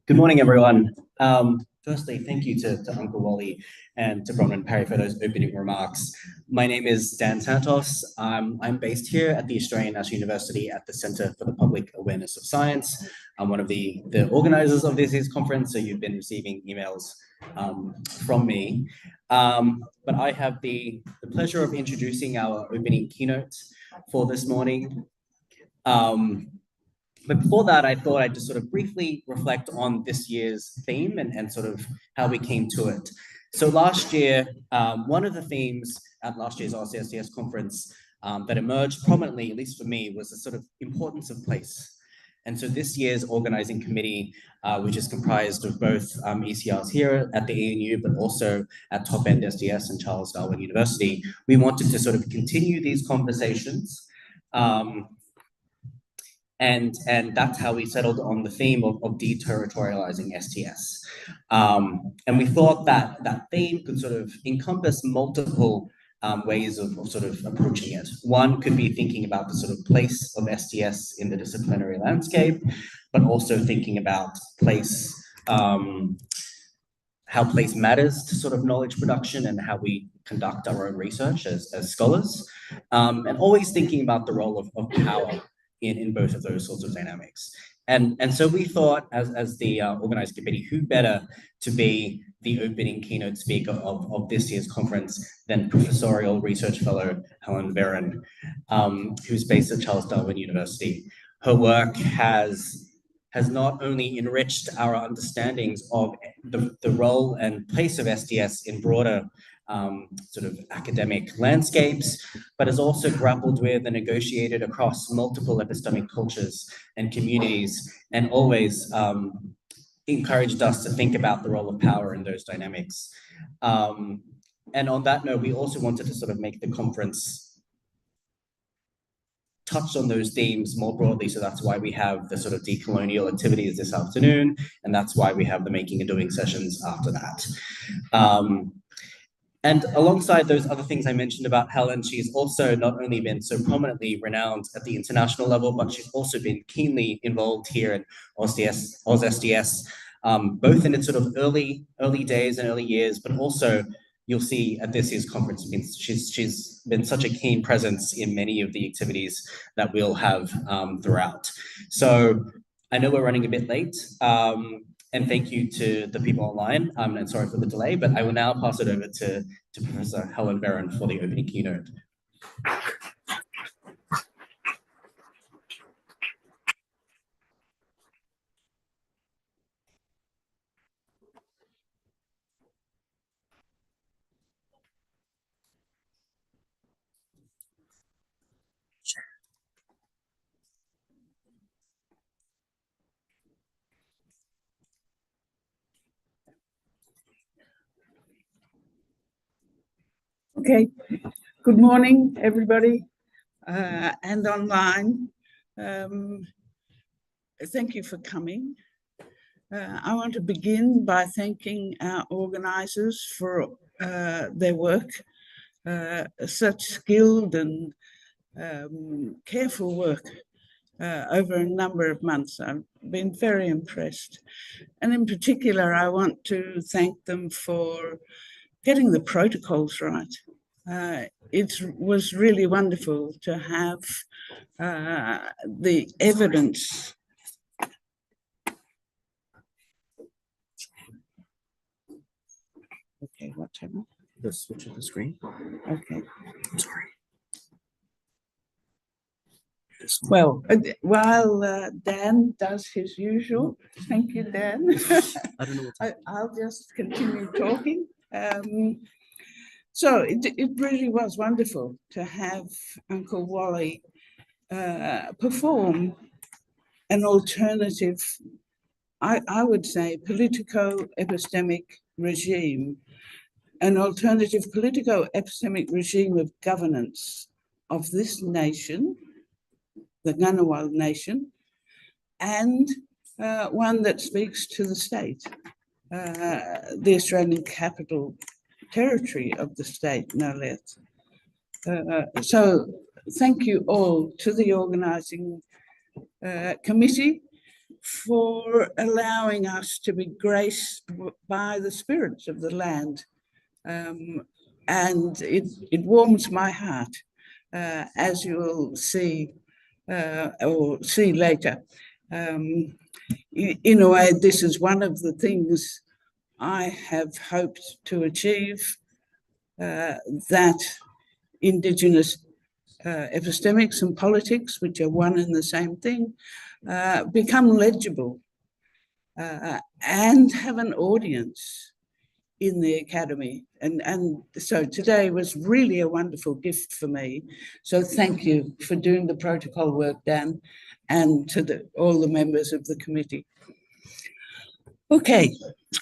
Good morning, everyone. Firstly, thank you to Uncle Wally and to Bronwyn Parry for those opening remarks. My name is Dan Santos. I'm based here at the Australian National University at the Centre for the Public Awareness of Science. I'm one of the organisers of this year's conference, so you've been receiving emails from me. But I have the pleasure of introducing our opening keynote for this morning. But before that, I thought I'd just sort of briefly reflect on this year's theme and sort of how we came to it. So last year, one of the themes at last year's AUS STS conference that emerged prominently, at least for me, was the sort of importance of place. And so this year's organizing committee, which is comprised of both ECRs here at the ANU, but also at Top End STS and Charles Darwin University, we wanted to sort of continue these conversations. And that's how we settled on the theme of deterritorializing STS. And we thought that that theme could sort of encompass multiple ways of sort of approaching it. One could be thinking about the sort of place of STS in the disciplinary landscape, but also thinking about place, how place matters to sort of knowledge production and how we conduct our own research as scholars, and always thinking about the role of power in both of those sorts of dynamics. And so we thought, as the organized committee, who better to be the opening keynote speaker of this year's conference than Professorial Research Fellow Helen Verran, who's based at Charles Darwin University. Her work has not only enriched our understandings of the role and place of STS in broader sort of academic landscapes, but has also grappled with and negotiated across multiple epistemic cultures and communities, and always encouraged us to think about the role of power in those dynamics. And on that note, we also wanted to sort of make the conference touch on those themes more broadly. So that's why we have the sort of decolonial activities this afternoon, and that's why we have the Making and Doing sessions after that. And alongside those other things I mentioned about Helen, she's also not only been so prominently renowned at the international level, but she's also been keenly involved here at AUS STS, both in its sort of early days and early years, but also you'll see at this year's conference, she's been such a keen presence in many of the activities that we'll have throughout. So I know we're running a bit late. And thank you to the people online, and sorry for the delay, but I will now pass it over to Professor Helen Verran for the opening keynote. Okay, good morning, everybody, and online. Thank you for coming. I want to begin by thanking our organisers for their work, such skilled and careful work over a number of months. I've been very impressed. And in particular, I want to thank them for getting the protocols right. It was really wonderful to have the evidence. Okay, what's happening? The switch of the screen. Okay. I'm sorry. Well, while Dan does his usual, thank you, Dan. I don't know what's happening. I'll just continue talking. So it really was wonderful to have Uncle Wally perform an alternative, I would say, politico-epistemic regime, an alternative politico-epistemic regime of governance of this nation, the Ngunnawal nation, and one that speaks to the state, the Australian Capital Territory of the state, no less. So thank you all to the organising committee for allowing us to be graced by the spirits of the land. And it warms my heart, as you will see or see later. In a way, this is one of the things I have hoped to achieve, that Indigenous epistemics and politics, which are one and the same thing, become legible and have an audience in the academy. And so today was really a wonderful gift for me. So thank you for doing the protocol work, Dan, and to all the members of the committee. Okay,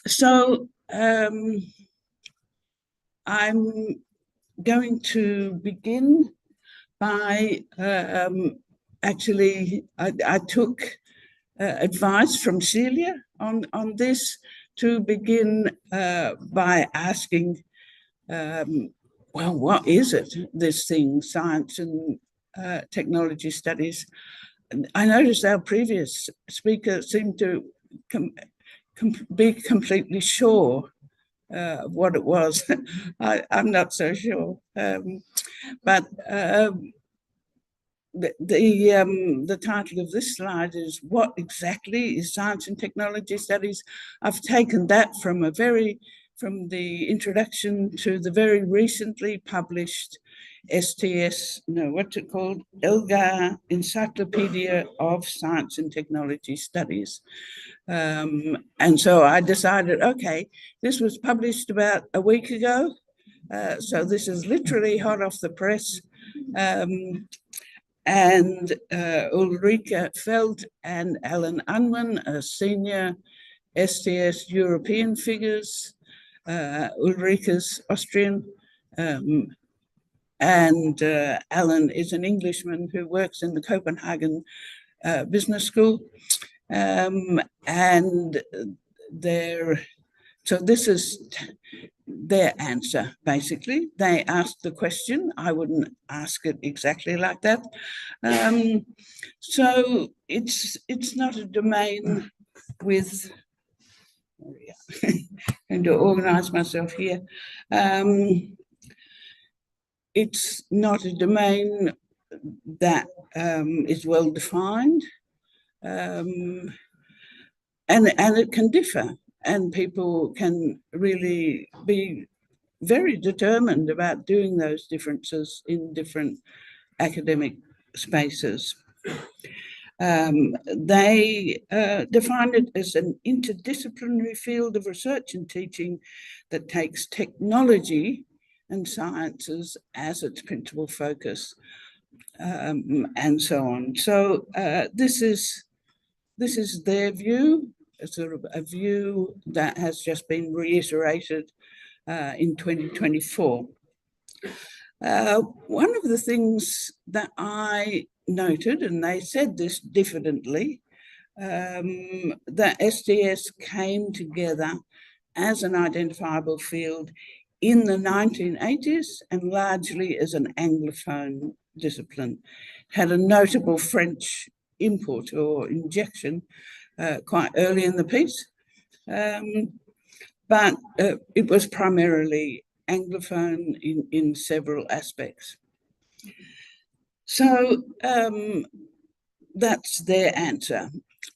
so I'm going to begin by actually, I took advice from Celia on this, to begin by asking, well, what is it, this thing, science and technology studies? And I noticed our previous speaker seemed to be completely sure what it was. I'm not so sure. But the title of this slide is "What exactly is Science and Technology Studies?" I've taken that from the introduction to the very recently published STS, no, what's it called? Elgar Encyclopedia of Science and Technology Studies. And so I decided, okay, this was published about a week ago. So this is literally hot off the press. And Ulrike Feld and Alan Unwin are senior STS European figures. Ulrike's Austrian, and Alan is an Englishman who works in the Copenhagen Business School. And so this is their answer, basically. They asked the question. I wouldn't ask it exactly like that. So it's not a domain with, going to organize myself here. It's not a domain that is well defined, and it can differ. And people can really be very determined about doing those differences in different academic spaces. They defined it as an interdisciplinary field of research and teaching that takes technology and sciences as its principal focus, and so on. So this is their view, a sort of a view that has just been reiterated in 2024. One of the things that I noted, and they said this diffidently, that STS came together as an identifiable field in the 1980s and largely as an Anglophone discipline. Had a notable French input or injection quite early in the piece, but it was primarily Anglophone in several aspects. So that's their answer.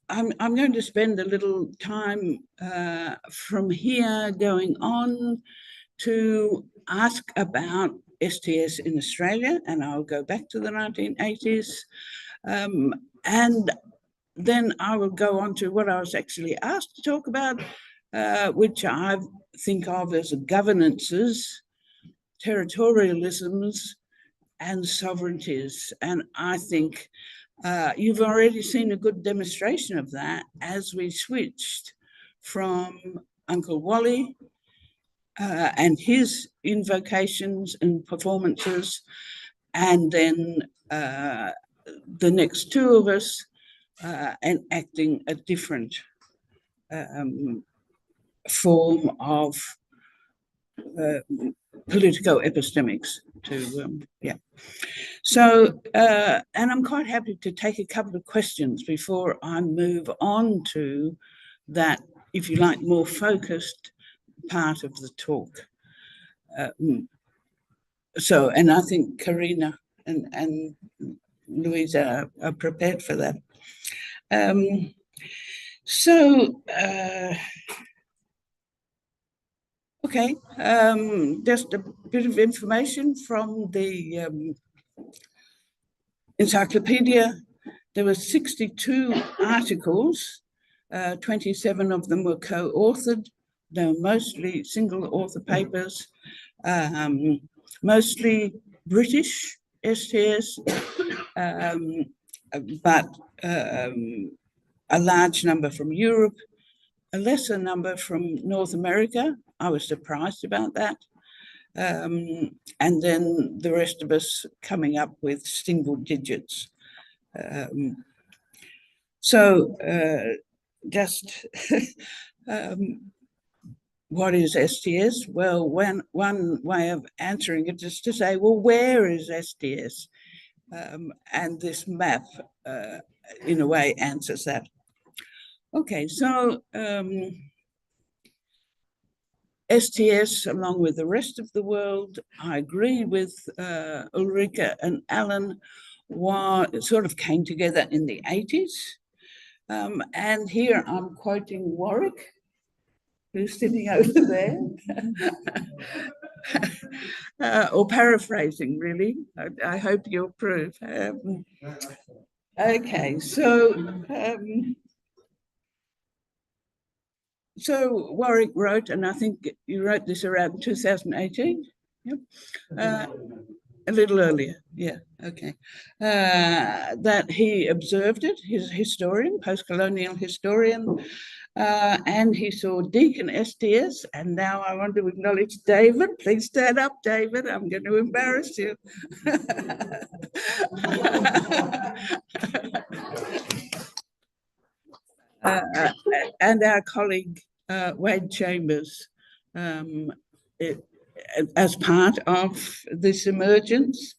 I'm going to spend a little time from here going on to ask about STS in Australia, and I'll go back to the 1980s. And then I will go on to what I was actually asked to talk about, which I think of as governances, territorialisms, and sovereignties. And I think you've already seen a good demonstration of that as we switched from Uncle Wally and his invocations and performances, and then the next two of us enacting a different form of politico-epistemics. yeah. So, and I'm quite happy to take a couple of questions before I move on to that, if you like, more focused part of the talk. So, and I think Karina and Louisa are prepared for that. Okay, just a bit of information from the encyclopedia. There were 62 articles, 27 of them were co-authored. They were mostly single author papers, mostly British STS, but a large number from Europe, a lesser number from North America. I was surprised about that. And then the rest of us coming up with single digits. Just what is STS? Well, one way of answering it is to say, well, where is STS? And this map, in a way, answers that. Okay, so STS, along with the rest of the world, I agree with Ulrika and Alan, sort of came together in the 80s. And here I'm quoting Warwick, who's sitting over there, or paraphrasing, really. I hope you approve. Okay, so Warwick wrote, and I think you wrote this around 2018, yep. A little earlier, yeah, okay. That he observed it, he's a historian, post-colonial historian, and he saw Deakin STS, and now I want to acknowledge David. Please stand up, David. I'm going to embarrass you. And our colleague, Wade Chambers, as part of this emergence.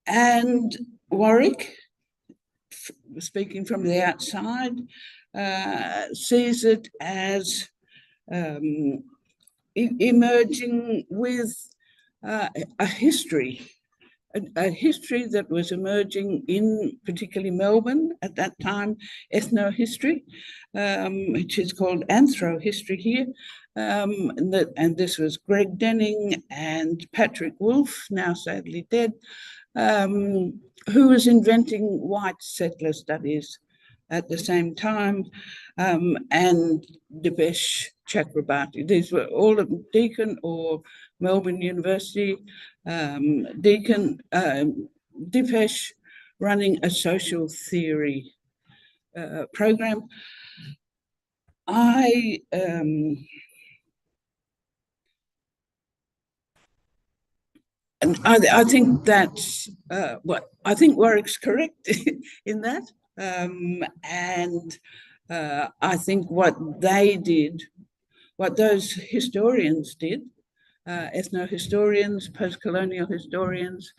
And Warwick, speaking from the outside, sees it as emerging with a history that was emerging in particularly Melbourne at that time, ethnohistory, which is called anthrohistory here. And this was Greg Denning and Patrick Wolfe, now sadly dead, who was inventing white settler studies at the same time, and Dipesh Chakrabarti. These were all of Deakin or Melbourne University. Deakin, Dipesh running a social theory program. I think that's what I think Warwick's correct in that, and I think what they did, what those historians did, ethnohistorians, post-colonial historians,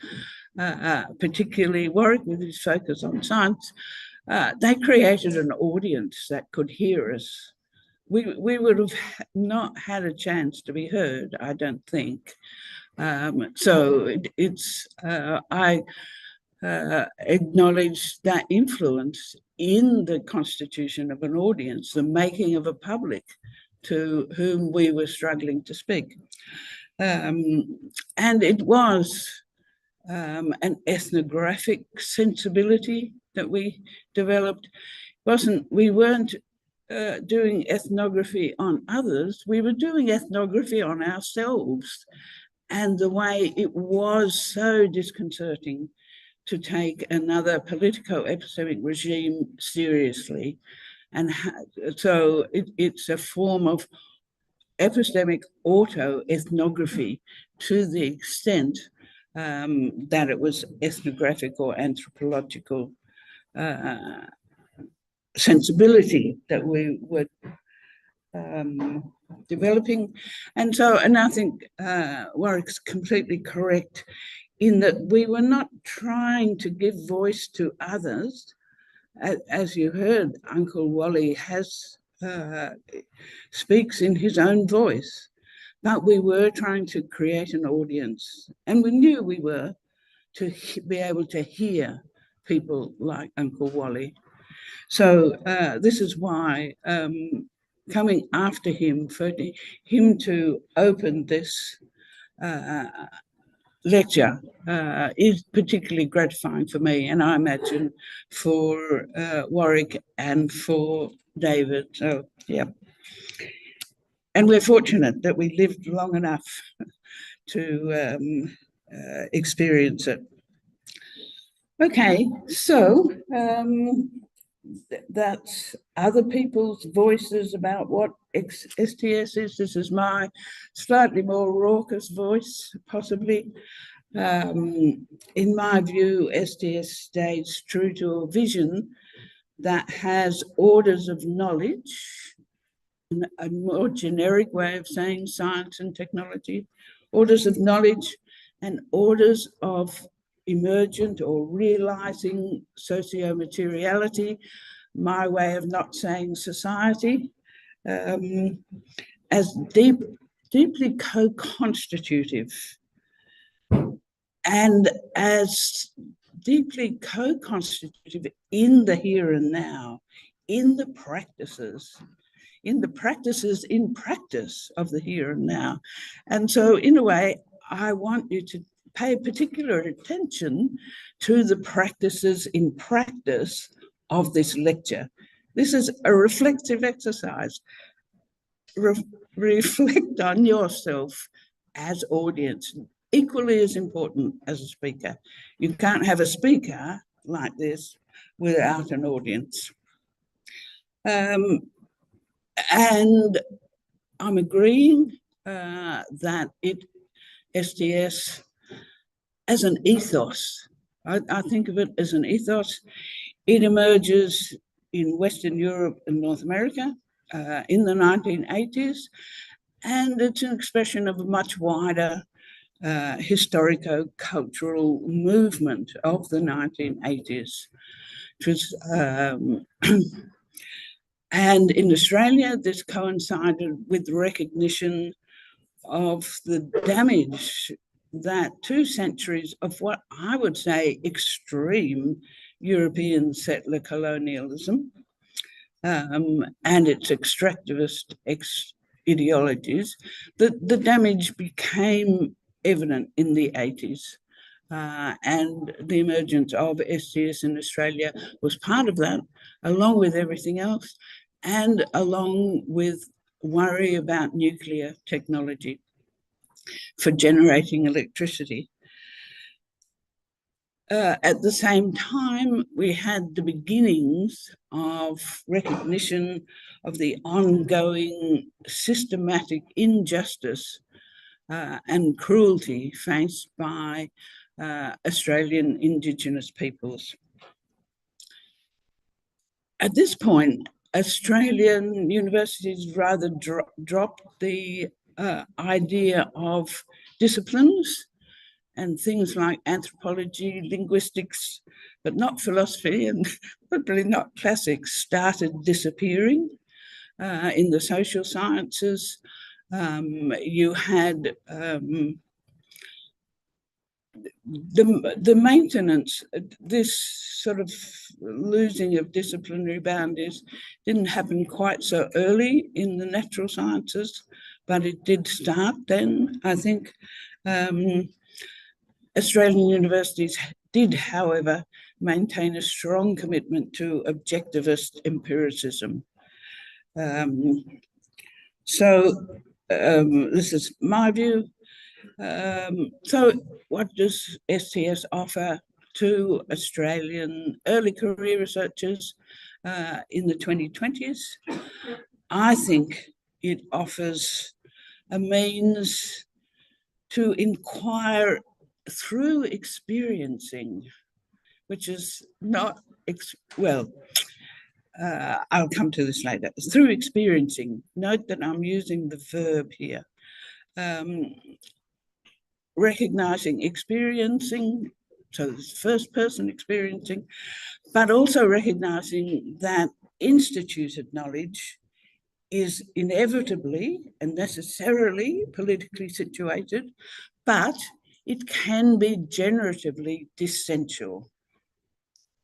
particularly Warwick with his focus on science, they created an audience that could hear us. We would have not had a chance to be heard, I don't think. So I acknowledge that influence in the constitution of an audience, the making of a public to whom we were struggling to speak. And it was an ethnographic sensibility that we developed. We weren't doing ethnography on others, we were doing ethnography on ourselves, and the way it was so disconcerting to take another politico-epistemic regime seriously. And so it's a form of epistemic auto-ethnography to the extent that it was ethnographic or anthropological sensibility that we were developing. And I think Warwick's completely correct in that we were not trying to give voice to others. As you heard, Uncle Wally speaks in his own voice, but we were trying to create an audience, and we knew we were, to be able to hear people like Uncle Wally. So this is why coming after him, for him to open this lecture is particularly gratifying for me, and I imagine for Warwick and for David. So, yeah. And we're fortunate that we lived long enough to experience it. Okay, so that's other people's voices about what STS is. This is my slightly more raucous voice, possibly. In my view, STS stays true to a vision that has orders of knowledge, a more generic way of saying science and technology, orders of knowledge and orders of emergent or realizing socio-materiality, my way of not saying society, as deeply co-constitutive and as deeply co-constitutive in the here and now, in the practices in practice of the here and now. And so in a way, I want you to pay particular attention to the practices in practice of this lecture. This is a reflective exercise. Reflect on yourself as audience, equally as important as a speaker. You can't have a speaker like this without an audience. And I'm agreeing that STS as an ethos, I think of it as an ethos. It emerges in Western Europe and North America in the 1980s, and it's an expression of a much wider historico-cultural movement of the 1980s. It was, and in Australia, this coincided with recognition of the damage that 2 centuries of what I would say extreme European settler colonialism and its extractivist ideologies, the damage became evident in the 80s. And the emergence of STS in Australia was part of that, along with everything else, and along with worry about nuclear technology for generating electricity. At the same time, we had the beginnings of recognition of the ongoing systematic injustice and cruelty faced by Australian Indigenous peoples. At this point, Australian universities rather dropped the idea of disciplines and things like anthropology, linguistics, but not philosophy and probably not classics, started disappearing. In the social sciences, you had the maintenance, this sort of losing of disciplinary boundaries didn't happen quite so early in the natural sciences, but it did start then. I think Australian universities did, however, maintain a strong commitment to objectivist empiricism. This is my view. So what does STS offer to Australian early career researchers in the 2020s? I think it offers a means to inquire through experiencing, which is not, well, I'll come to this later, through experiencing. Note that I'm using the verb here. Recognizing, experiencing, so it's first person experiencing, but also recognizing that instituted knowledge is inevitably and necessarily politically situated, but it can be generatively dissensual.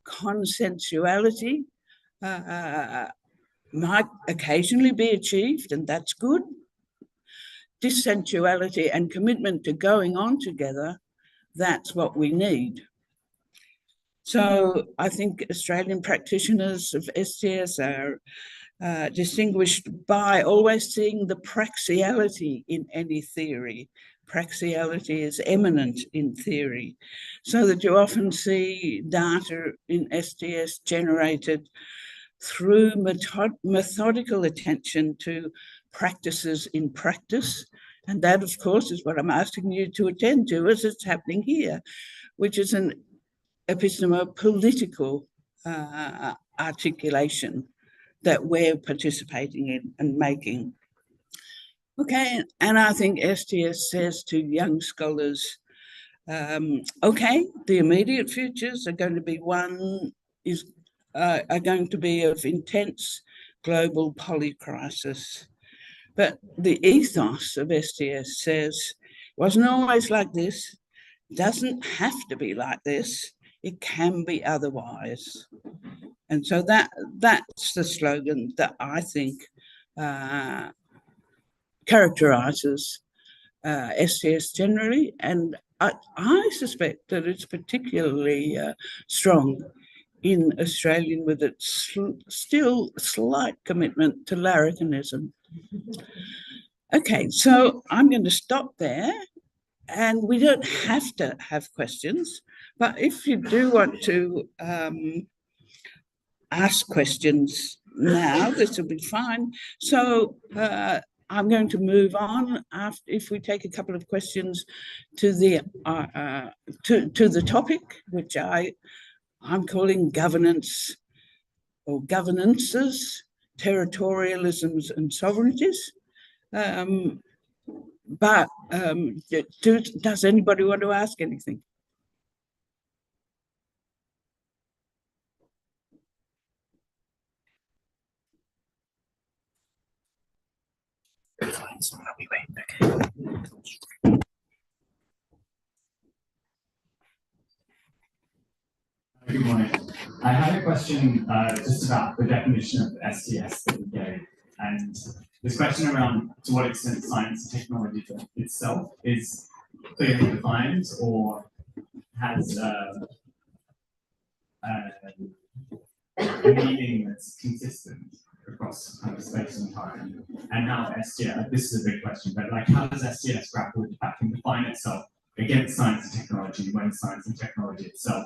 Consensuality might occasionally be achieved, and that's good. Dissensuality and commitment to going on together, that's what we need. So I think Australian practitioners of STS are distinguished by always seeing the praxiality in any theory. Praxiality is eminent in theory, so that you often see data in STS generated through methodical attention to practices in practice. And that, of course, is what I'm asking you to attend to as it's happening here, which is an epistemo-political articulation that we're participating in and making. Okay, and I think STS says to young scholars, okay, the immediate futures are going to be are going to be of intense global polycrisis. But the ethos of STS says, it wasn't always like this, doesn't have to be like this, it can be otherwise. And so that's the slogan that I think characterises STS generally, and I suspect that it's particularly strong in Australian with its still slight commitment to larrikinism. Okay, so I'm going to stop there, and we don't have to have questions, but if you do want to ask questions now, this will be fine. So I'm going to move on after, if we take a couple of questions to the topic, which I'm calling governance or governances, territorialisms and sovereignties. But does anybody want to ask anything? Good morning. I had a question just about the definition of STS that you gave, and this question around to what extent science and technology itself is clearly defined or has a meaning that's consistent across kind of space and time, and how STS, this is a big question, but like how does STS grapple with the fact and define itself against science and technology when science and technology itself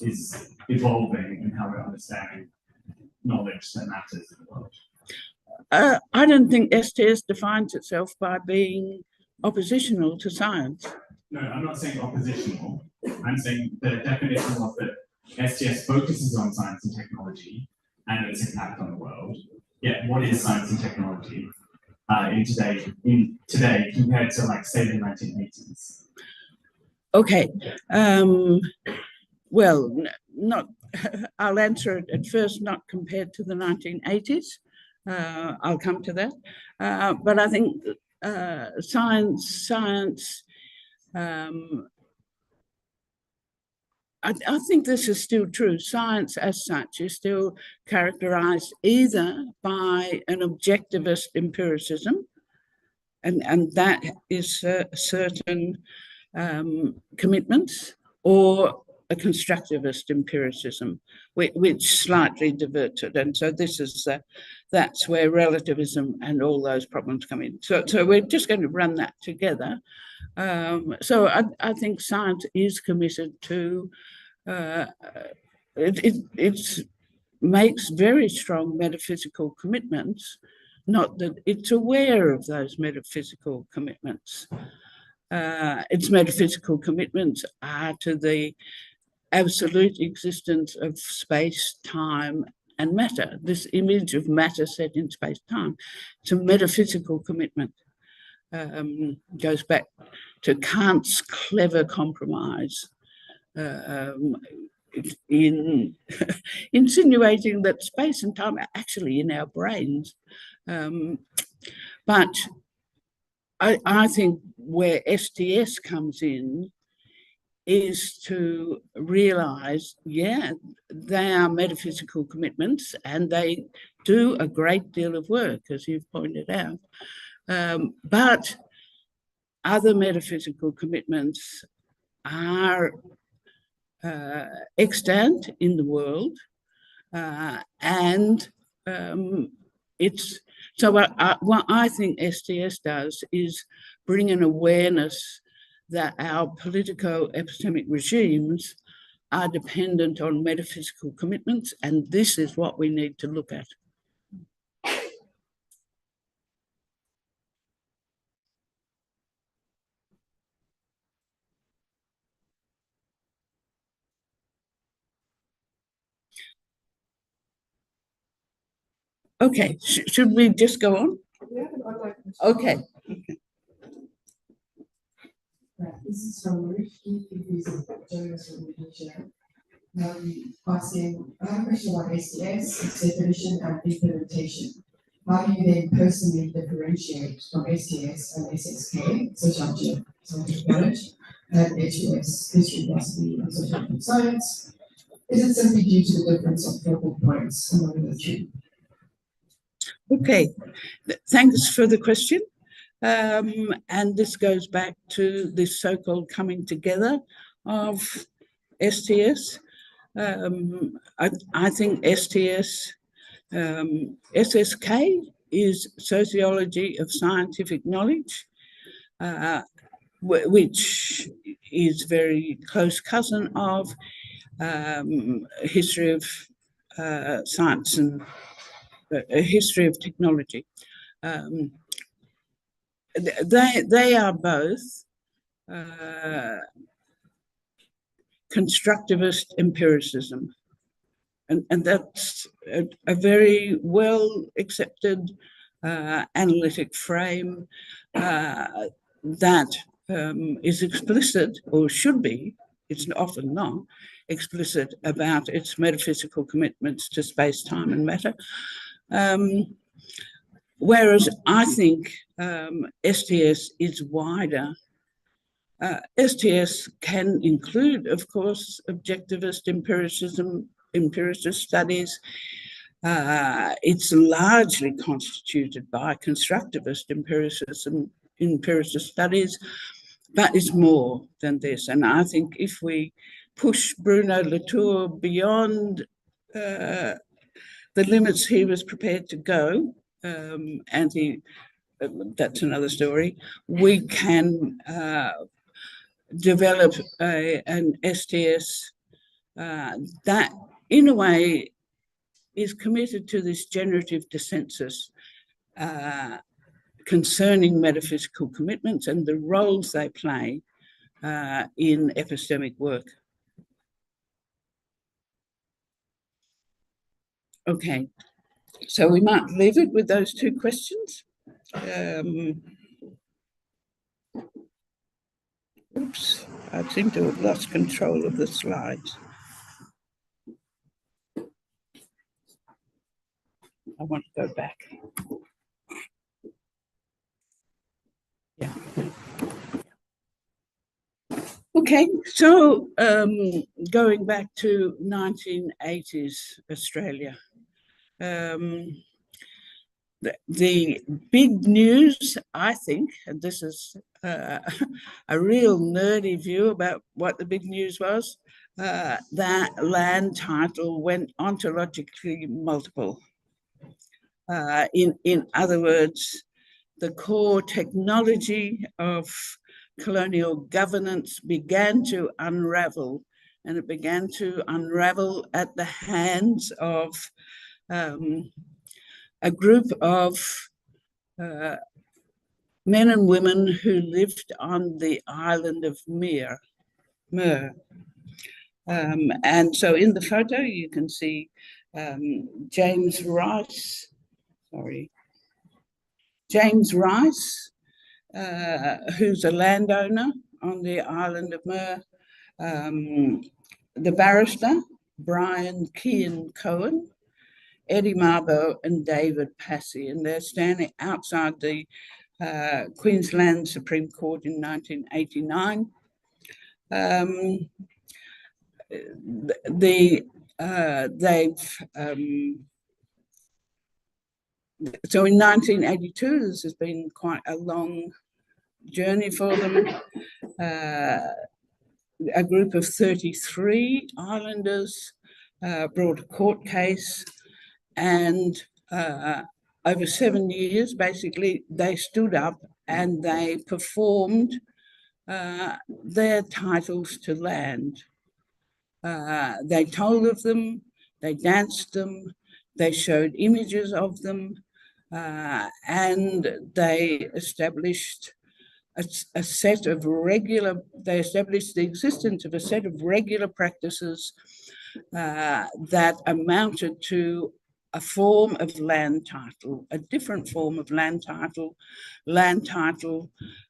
is evolving in how we're understanding knowledge that matters in the world? I don't think STS defines itself by being oppositional to science. No, I'm not saying oppositional. I'm saying the definition was that STS focuses on science and technology and its impact on the world. Yet, what is science and technology in today compared to, like, say, the 1980s? Okay. Well, not. I'll answer it at first, not compared to the 1980s. I'll come to that. But I think science. I think this is still true. Science as such is still characterized either by an objectivist empiricism, and that is certain commitments, or a constructivist empiricism, which slightly diverted. And so this is that's where relativism and all those problems come in. So we're just going to run that together. So I think science is committed to, it makes very strong metaphysical commitments, not that it's aware of those metaphysical commitments. Its metaphysical commitments are to the absolute existence of space, time, and matter, this image of matter set in space-time. It's a metaphysical commitment. Goes back to Kant's clever compromise in insinuating that space and time are actually in our brains. But I think where STS comes in is to realise, yeah, they are metaphysical commitments and they do a great deal of work, as you've pointed out. But other metaphysical commitments are extant in the world, and it's so what I think STS does is bring an awareness that our politico-epistemic regimes are dependent on metaphysical commitments, and this is what we need to look at. Okay, should we just go on? Yeah, I'd like to. Okay. This is from Rifki, who's a journalist from Indonesia. Asking, I have a question about STS, its definition and implementation. How do you then personally differentiate from STS and SSK, sociology, scientific knowledge, and HUS, history, philosophy, and social science? Is it simply due to the difference of focal points among the three? Okay, thanks for the question. And this goes back to this so-called coming together of STS. I think STS, SSK is sociology of scientific knowledge, which is very close cousin of history of science and a history of technology. They are both constructivist empiricism, and that's a very well accepted analytic frame that is explicit, or should be, it's often not, explicit about its metaphysical commitments to space, time and matter. Whereas I think STS is wider. STS can include, of course, objectivist empiricism, empiricist studies. It's largely constituted by constructivist empiricism, empiricist studies, but it's more than this. And I think if we push Bruno Latour beyond the limits he was prepared to go, and that's another story, we can develop an STS that, in a way, is committed to this generative dissensus concerning metaphysical commitments and the roles they play in epistemic work. Okay, so we might leave it with those two questions. Oops, I seem to have lost control of the slides. I want to go back. Yeah. Okay, so going back to 1980s Australia. The big news, I think, and this is a real nerdy view about what the big news was, that land title went ontologically multiple. In other words, the core technology of colonial governance began to unravel, and it began to unravel at the hands of a group of men and women who lived on the island of Mer. And so in the photo you can see James Rice, James Rice, who's a landowner on the island of Muir, the barrister, Brian Kean Cohen, Eddie Marbo and David Passy, and they're standing outside the Queensland Supreme Court in 1989. So in 1982, this has been quite a long journey for them. A group of 33 islanders brought a court case, and over 7 years, basically, they stood up and they performed their titles to land. They told of them, they danced them, they showed images of them, and they established a set of they established the existence of a set of regular practices that amounted to a form of land title, a different form of land title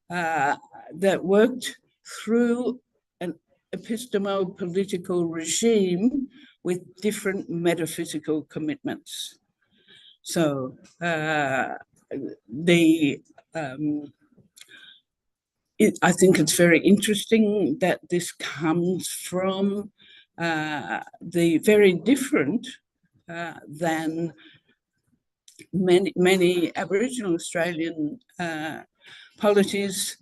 that worked through an epistemo-political regime with different metaphysical commitments. So I think it's very interesting that this comes from the very different than many Aboriginal Australian polities,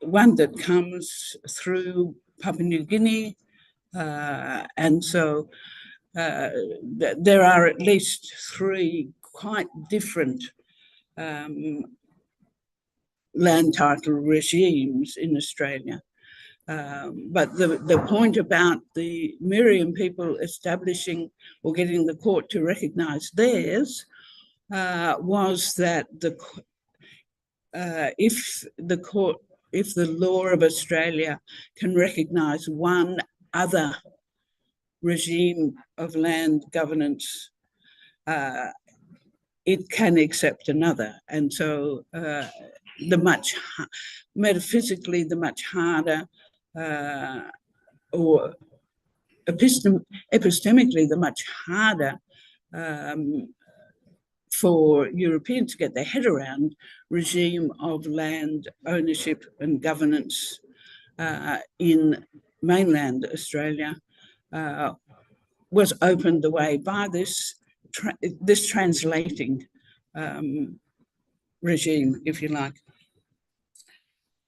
one that comes through Papua New Guinea, and so there are at least 3 quite different land title regimes in Australia. But the point about the Miriam people establishing or getting the court to recognise theirs was that if the law of Australia can recognise one other regime of land governance, it can accept another. And so metaphysically, the much harder, or epistemically, the much harder for Europeans to get their head around regime of land ownership and governance in mainland Australia was opened the way by this translating regime, if you like.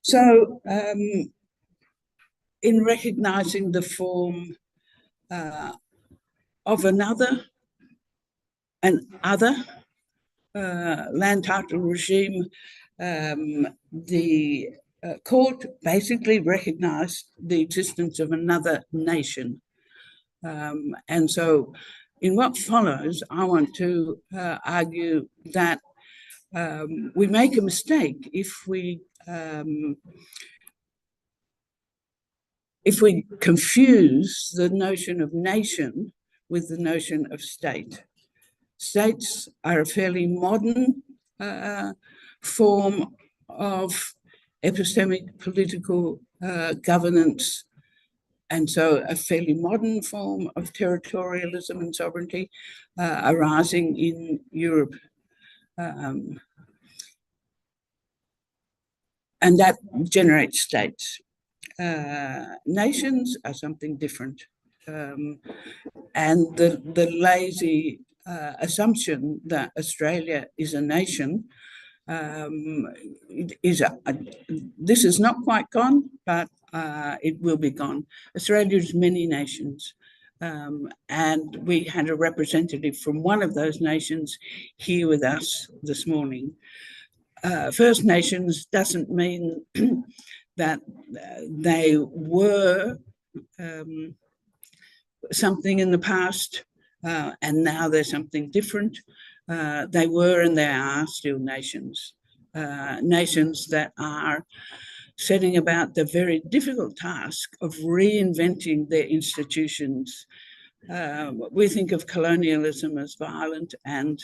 So in recognising the form of another land title regime, the court basically recognised the existence of another nation. And so in what follows, I want to argue that we make a mistake if we confuse the notion of nation with the notion of state. States are a fairly modern form of epistemic political governance, and so a fairly modern form of territorialism and sovereignty arising in Europe. And that generates states. Nations are something different. And the lazy assumption that Australia is a nation this is not quite gone, but it will be gone. Australia is many nations, and we had a representative from one of those nations here with us this morning. First Nations doesn't mean that they were something in the past and now they're something different. They were and they are still nations, nations that are setting about the very difficult task of reinventing their institutions we think of colonialism as violent and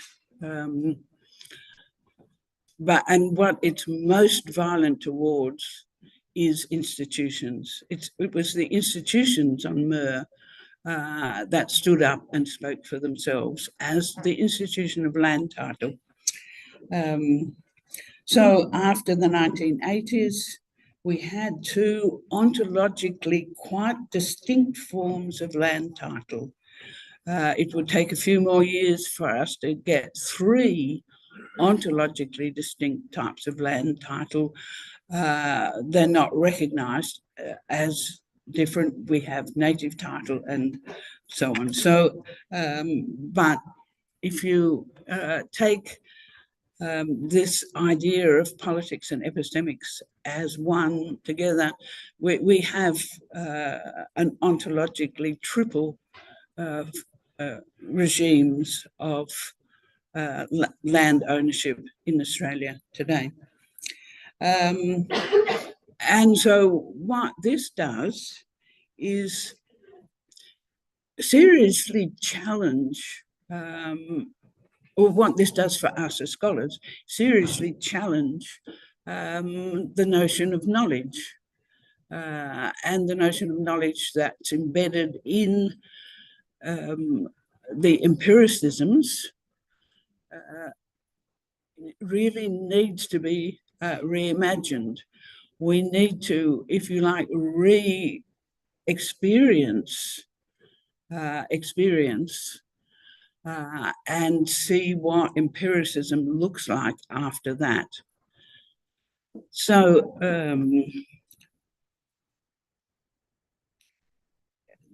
what it's most violent towards is institutions. It was the institutions on Mer that stood up and spoke for themselves as the institution of land title. So after the 1980s, we had two ontologically quite distinct forms of land title. It would take a few more years for us to get three ontologically distinct types of land title. They're not recognised as different. We have native title and so on. So, but if you take this idea of politics and epistemics as one together, we have an ontologically triple regimes of land ownership in Australia today. And so what this does is seriously challenge, or what this does for us as scholars, seriously challenge the notion of knowledge and the notion of knowledge that's embedded in the empiricisms. Really needs to be reimagined. We need to, if you like, re-experience and see what empiricism looks like after that. So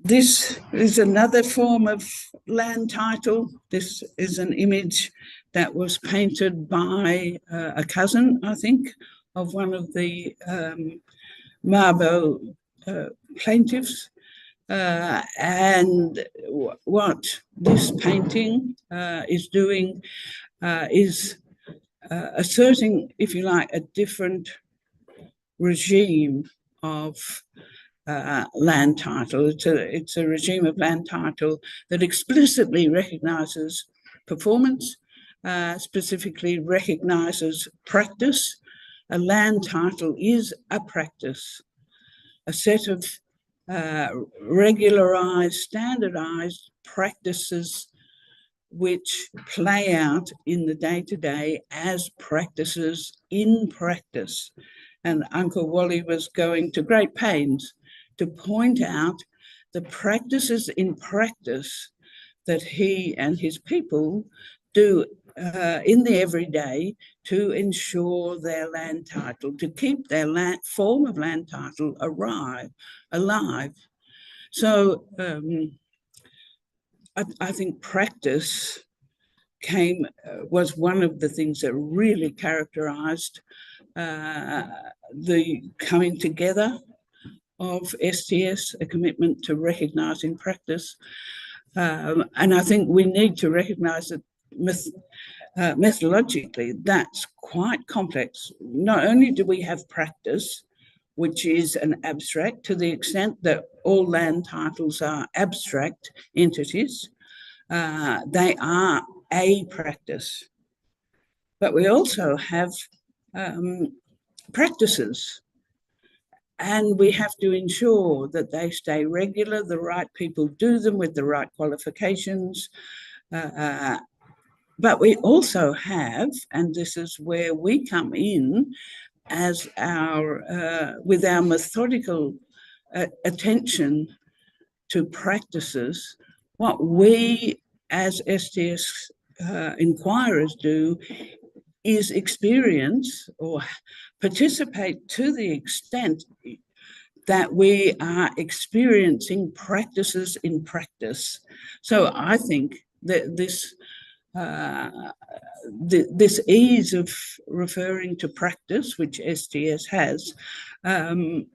this is another form of land title. This is an image that was painted by a cousin, I think, of one of the Mabo plaintiffs. And what this painting is doing is asserting, if you like, a different regime of land title. It's a regime of land title that explicitly recognises performance, specifically recognises practice. A land title is a practice, a set of regularised, standardised practices which play out in the day-to-day as practices in practice. And Uncle Wally was going to great pains to point out the practices in practice that he and his people do in the everyday to ensure their land title, to keep their form of land title alive. So I think practice was one of the things that really characterised the coming together of STS, a commitment to recognising practice. And I think we need to recognise that methodologically that's quite complex. Not only do we have practice, which is an abstract to the extent that all land titles are abstract entities, they are a practice. But we also have practices, and we have to ensure that they stay regular, the right people do them with the right qualifications. But we also have, and this is where we come in as with our methodical attention to practices, what we as STS inquirers do is experience or participate to the extent that we are experiencing practices in practice. So I think that this ease of referring to practice, which STS has,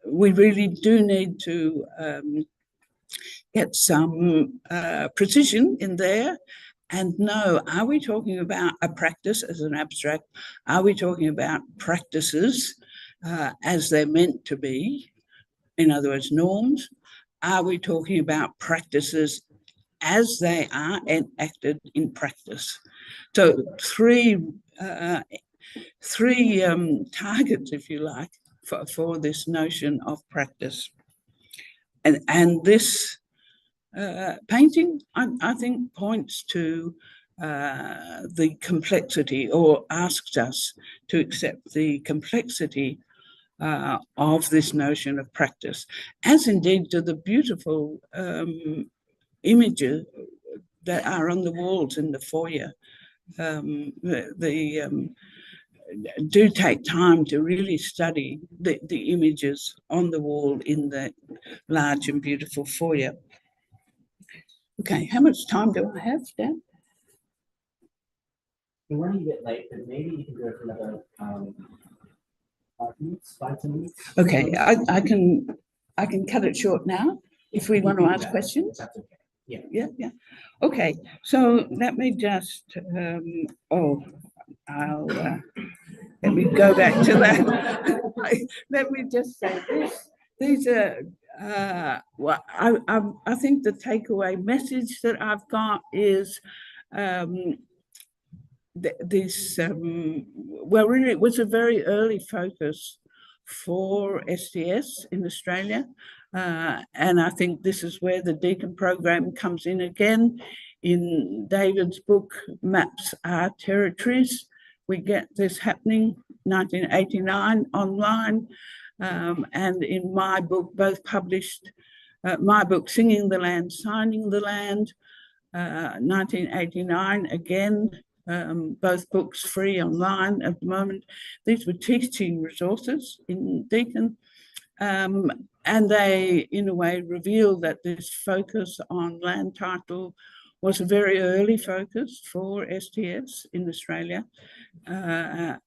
we really do need to get some precision in there and know, are we talking about a practice as an abstract? Are we talking about practices as they're meant to be? In other words, norms? Are we talking about practices as they are enacted in practice. So three targets, if you like, for this notion of practice. And this painting, I think, points to the complexity, or asks us to accept the complexity of this notion of practice, as indeed do the beautiful images that are on the walls in the foyer. Do take time to really study the images on the wall in the large and beautiful foyer. Okay, how much time do I have, Dan? We're running a bit late, but maybe you can go for another 5 minutes, 5-10 minutes. Okay, I can cut it short now if we want to ask questions. That's okay. Yeah. Okay, so let me just let me go back to that. Let me just say this. These are well, I think the takeaway message that I've got is this. Well, really, it was a very early focus for STS in Australia, and I think this is where the Deakin program comes in again. In David's book, Maps Are Territories, we get this happening, 1989, online, and in my book, both published, my book, Singing the Land, Signing the Land, 1989, again, both books free online at the moment. These were teaching resources in Deakin, and they, in a way, reveal that this focus on land title was a very early focus for STS in Australia, or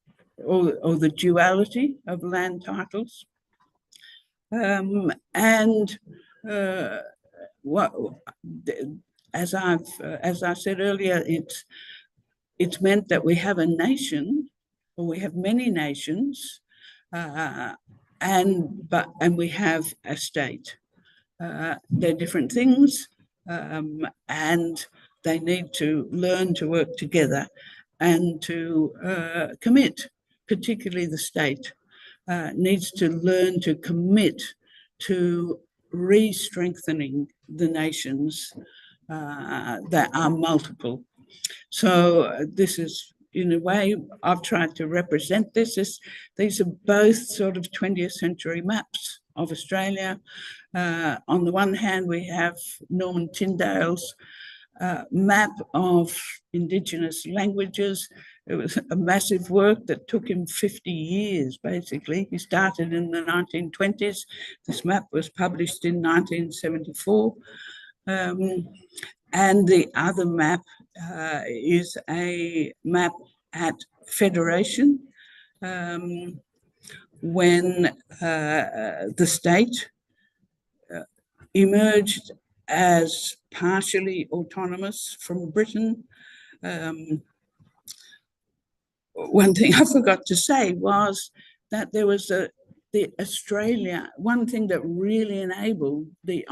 the duality of land titles. As I said earlier, it's meant that we have a nation, or we have many nations, and we have a state. They're different things, and they need to learn to work together and to commit, particularly the state, needs to learn to commit to re-strengthening the nations that are multiple. So this is, in a way, I've tried to represent this. These are both sort of 20th century maps of Australia. On the one hand, we have Norman Tyndale's map of Indigenous languages. It was a massive work that took him 50 years, basically. He started in the 1920s. This map was published in 1974. And the other map is a map at Federation, when the state emerged as partially autonomous from Britain. One thing I forgot to say was that there was one thing that really enabled the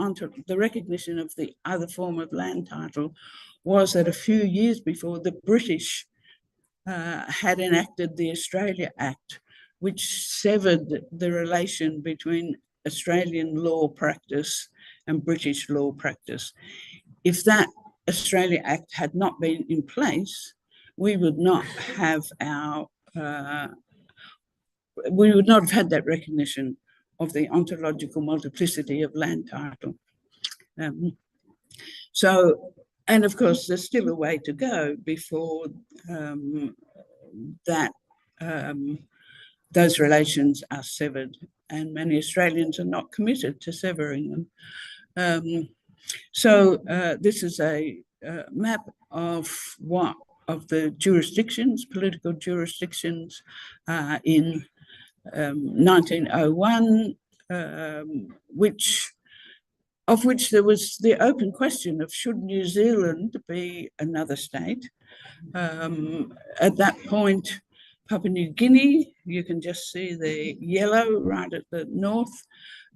recognition of the other form of land title was that a few years before, the British had enacted the Australia Act, which severed the relation between Australian law practice and British law practice. If that Australia Act had not been in place, we would not have had that recognition of the ontological multiplicity of land title. And of course, there's still a way to go before those relations are severed, and many Australians are not committed to severing them. This is a map of the jurisdictions, political jurisdictions in 1901, of which there was the open question of should New Zealand be another state. At that point, Papua New Guinea, you can just see the yellow right at the north.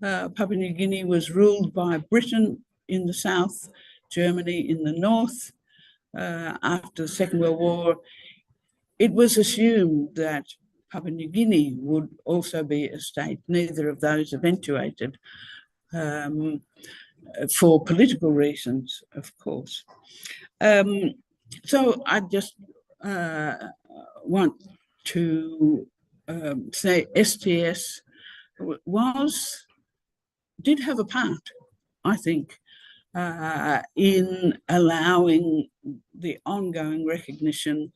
Papua New Guinea was ruled by Britain in the south. Germany in the north. After the Second World War, it was assumed that Papua New Guinea would also be a state. Neither of those eventuated for political reasons, of course. So I just want to say STS did have a part, I think, in allowing the ongoing recognition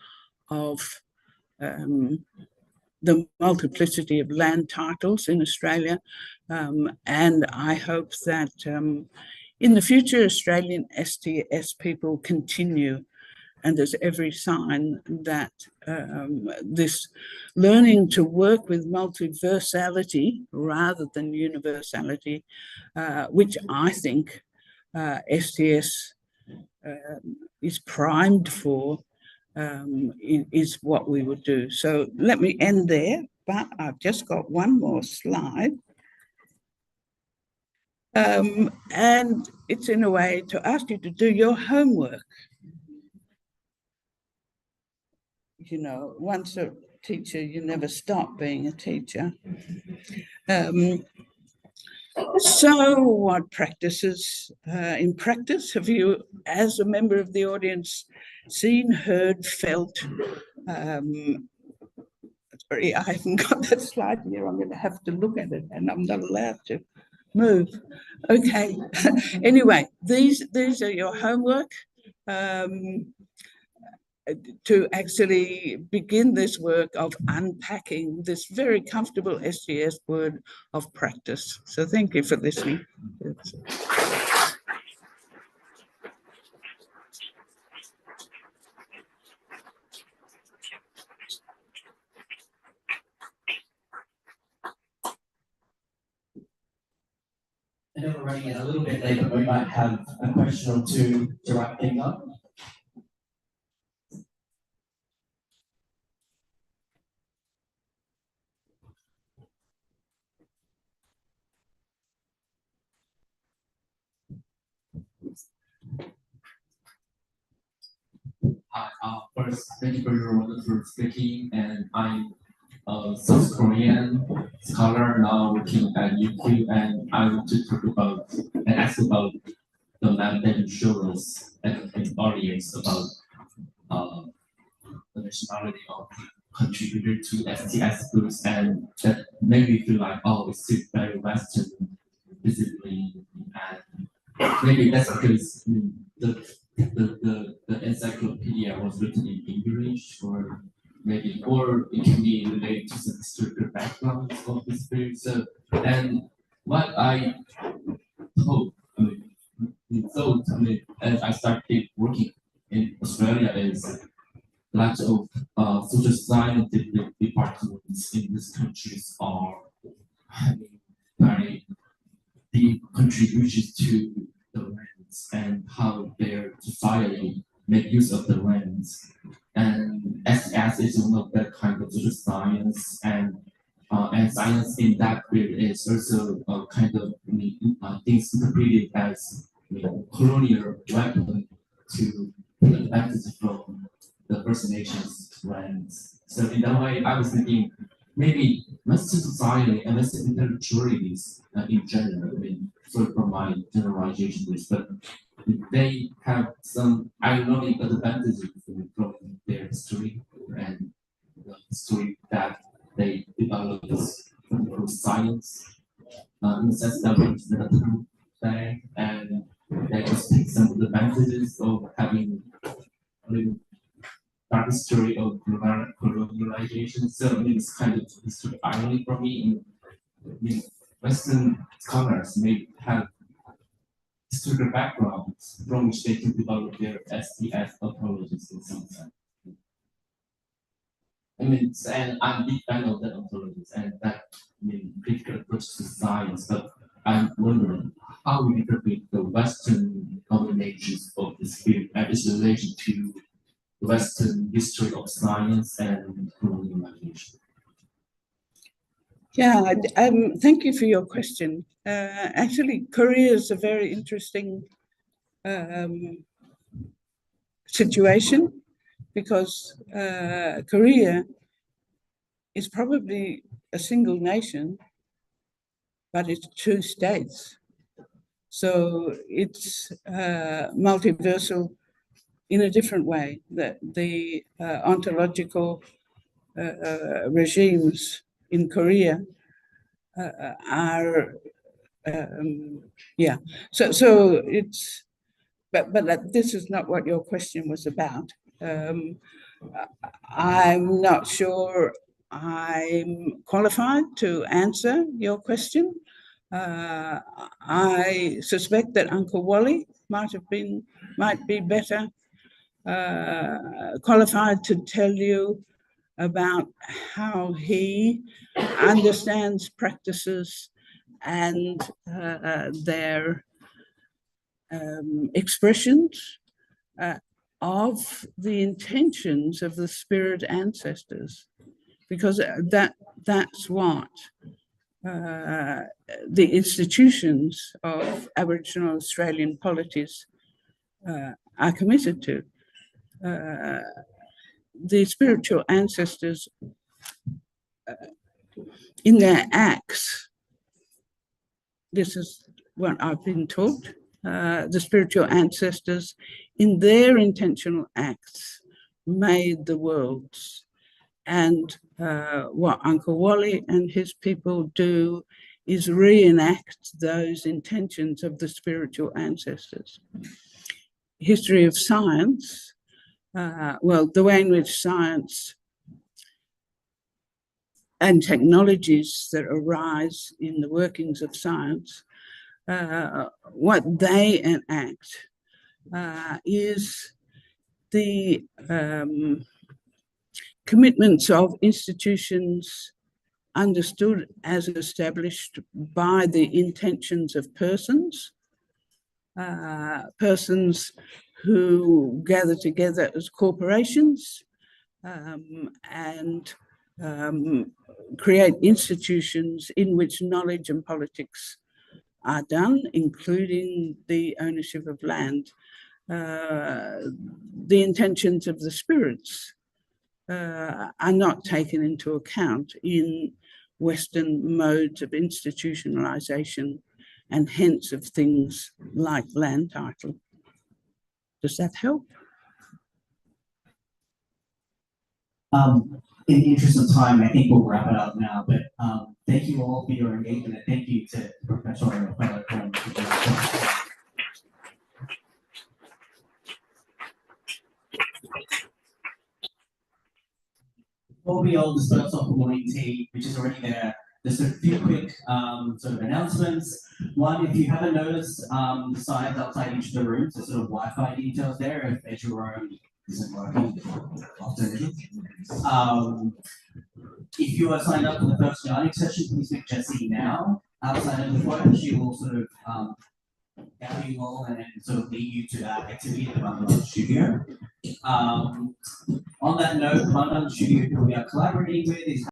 of the multiplicity of land titles in Australia. And I hope that in the future, Australian STS people continue, and there's every sign that this learning to work with multiversality rather than universality, which I think STS is primed for, is what we would do. So let me end there, but I've just got one more slide. And it's in a way to ask you to do your homework. You know, once a teacher, you never stop being a teacher. So what practices, in practice, have you, as a member of the audience, seen, heard, felt? Sorry, I haven't got that slide here. I'm going to have to look at it, and I'm not allowed to move. Okay. Anyway, these are your homework to actually begin this work of unpacking this very comfortable STS word of practice. So thank you for listening. I know we're running a little bit late, but we might have a question or two to wrap things up. Hi, first, thank you for your wonderful speaking, and I'm a South Korean scholar now working at UQ, and I want to talk about and ask about the land that you showed us at the audience about the nationality of contributor to STS groups, and that made me feel like, oh, it's still very Western discipline, and maybe that's because the encyclopedia was written in English, or it can be related to some historical background of this period. So, and what I thought, as I started working in Australia, is lots of social science departments in these countries are having very deep contributions to the lands and how their society make use of the lands. And STS is one of that kind of social science, and science in that field is also kind of things interpreted as colonial weapon to advantage from the First Nations lands. So in that way, I was thinking maybe Western society and Western intellectuals in general, sorry for my generalization, but they have some ironic advantages from their history and the history that they developed from science, in the sense that it's the true thing, and they just take some of the advantages of having a little dark history of colonialization. So it's kind of history irony for me. Western scholars may have historical backgrounds from which they can develop their STS ontologies in some sense. And I'm a big fan of that ontologies and that critical approach to science, but I'm wondering how we interpret the Western dominations of this field and its relation to the Western history of science and colonialization. Yeah, thank you for your question. Actually, Korea is a very interesting situation, because Korea is probably a single nation, but it's two states. So it's multiversal in a different way, that the ontological regimes in Korea are, yeah. So it's, but this is not what your question was about. I'm not sure I'm qualified to answer your question. I suspect that Uncle Wally might be better qualified to tell you about how he understands practices and their expressions of the intentions of the spirit ancestors, because that's what the institutions of Aboriginal Australian polities are committed to. The spiritual ancestors, in their acts, this is what I've been taught, the spiritual ancestors in their intentional acts made the worlds. And what Uncle Wally and his people do is reenact those intentions of the spiritual ancestors. History of science, well, the way in which science and technologies that arise in the workings of science, what they enact is the commitments of institutions understood as established by the intentions of persons, persons who gather together as corporations and create institutions in which knowledge and politics are done, including the ownership of land. The intentions of the spirits are not taken into account in Western modes of institutionalization, and hence of things like land title. Does that help? In the interest of time, I think we'll wrap it up now, but thank you all for your engagement, and thank you to Professorial Fellow for this. Before we all disperse off the morning tea, which is already there, just a few quick sort of announcements. One, if you haven't noticed, the signs outside each of the rooms, the sort of Wi-Fi details there, if there's your own isn't working, often it is. If you are signed up for the first dining session, please pick Jessie now. Outside of the photo, she will sort of gather you all and then sort of lead you to that activity at the Mandan Studio. On that note, the Mandan Studio who we are collaborating with is